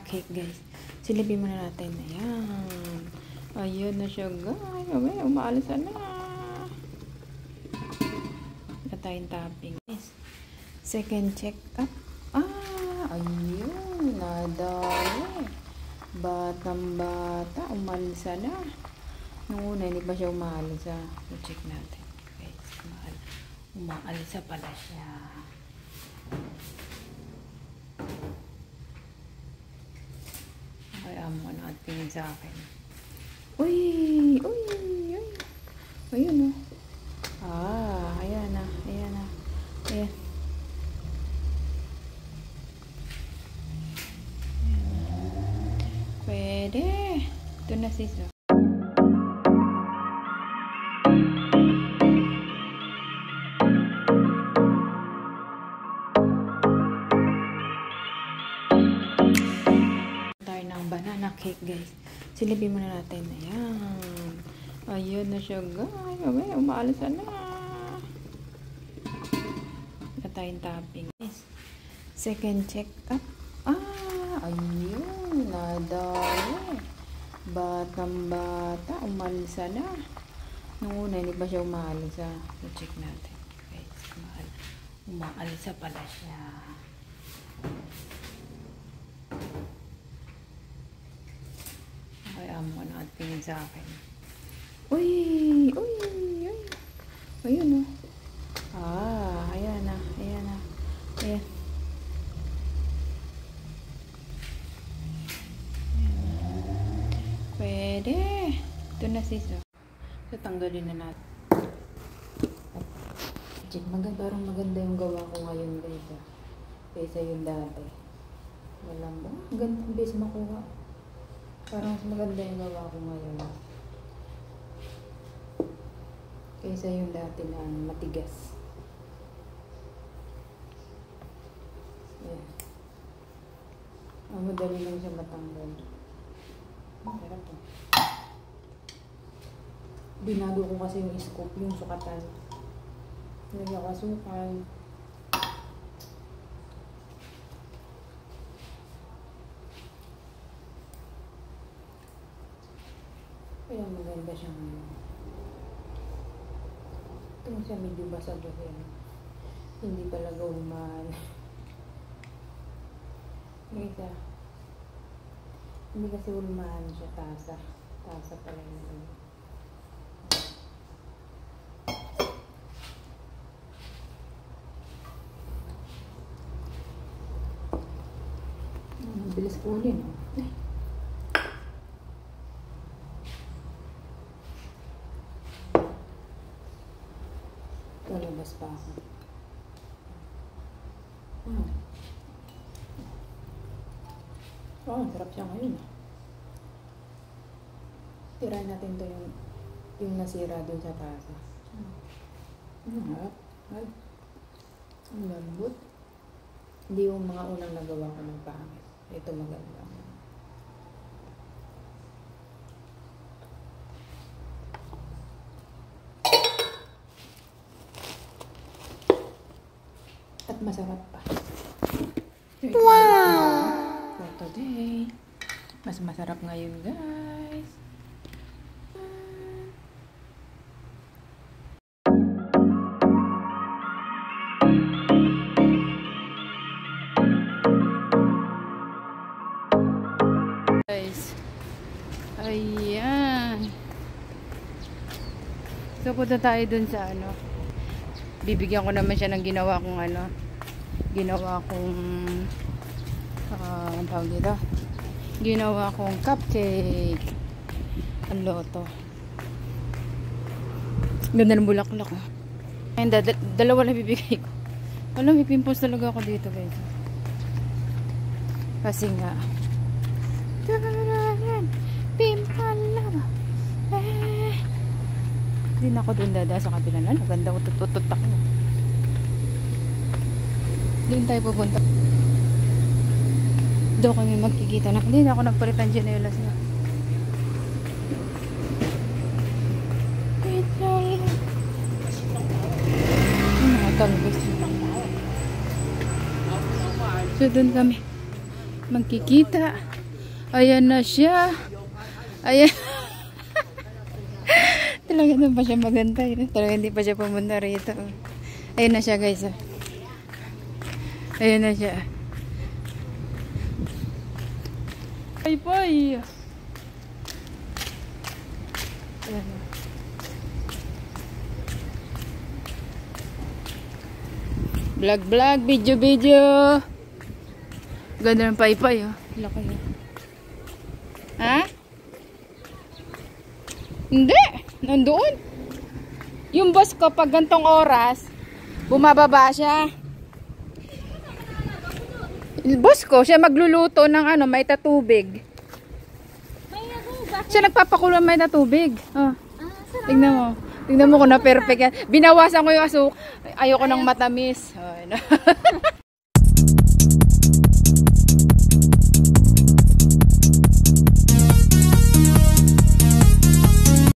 cake, guys. Silipin muna natin. Ayan. Ayun na siya, guys. Okay, umaalis na. Na tayong topping. Second check up. Ayun. Nadali. Batang bata. Umalis na. Nung una, hindi pa siya umaalis. I-check natin. Guys, umaalis na pala siya. Kaya mo natin sa akin. Uy! Uy! Uy! Ayun, oh. Ayan na. Ayan na. Ayan. Pwede. Ito na sis. Banana cake, guys. Silipin muna natin. Ayan. Ayun na siya, guys. Okay, umaalis na. Na tayong topping. Second check up. Ayun. Nadali. Batang bata. Umalis na. Nung una, hindi pa siya umaalis. I-check natin. Guys, umaalis na pala siya. Kaya mo natin sa akin. Uy! Uy! Uy! Ayun, oh. Ayan na. Ayan na. Ayan. Pwede. Ito na sis. So, tanggalin na natin. Parang maganda yung gawa ko ngayon, guys. Kaysa yung dati. Walang ba? Magandang base makuha. Parang mas maganda yung gawa ko ngayon. Kaysa yung dati na matigas. Ayan. Madali lang siya matanggal. Sarap po. Binago ko kasi yung scoop, yung sukatan. Nilagyan ko asukal. Kaya maganda siya ngayon. Ito siya medyo basa-basa. Hindi talaga umahan. Hindi kasi umahan siya tasa. Tasa pala yun. Bilis kulin. Lalabas pa ako. Sarap siya ngayon. Tirahin natin to yung nasira dun sa tasa. Harap. Ang lambot. Hindi yung mga unang nagawa ko ng pangit. Ito maganda. At masarap pa. Wow! For today, mas masarap ngayon, guys. Guys, ayan. So, punta tayo dun sa bibigyan ko naman siya ng ginawa kong ang tawag dito, ginawa kong cupcake. Ang loto. Ganda ng bulaklak. Ayun, dalawa na bibigay ko. May pimples talaga ako dito, guys. Kasi nga pimple lang. Hindi na ako dun dada sa kabila na. Maganda ko tututut ako. Doon tayo pupunta. Doon kami magkikita na. Hindi na ako nagpalitan dyan na. Wait lang. Mga talbos. So doon kami magkikita. Ayan na siya. Ayan. Talaga na pa siya magantay. Talaga hindi pa siya pumunta rito. Ayan na siya guys. Ayan na siya. Pay. Ayan na. Vlog, video. Ganda ng paypay, oh. Laki, oh. Ha? Hindi. Nandoon. Yung boss ko, pag gantong oras, bumababa siya. Yung boss ko, siya magluluto ng ano, may tatubig. Siya nagpapakulo ng may tatubig. Oh. Tignan mo. Tignan mo kung na perfect yan. Binawasan ko yung asuk. Ayoko ng matamis. Oh,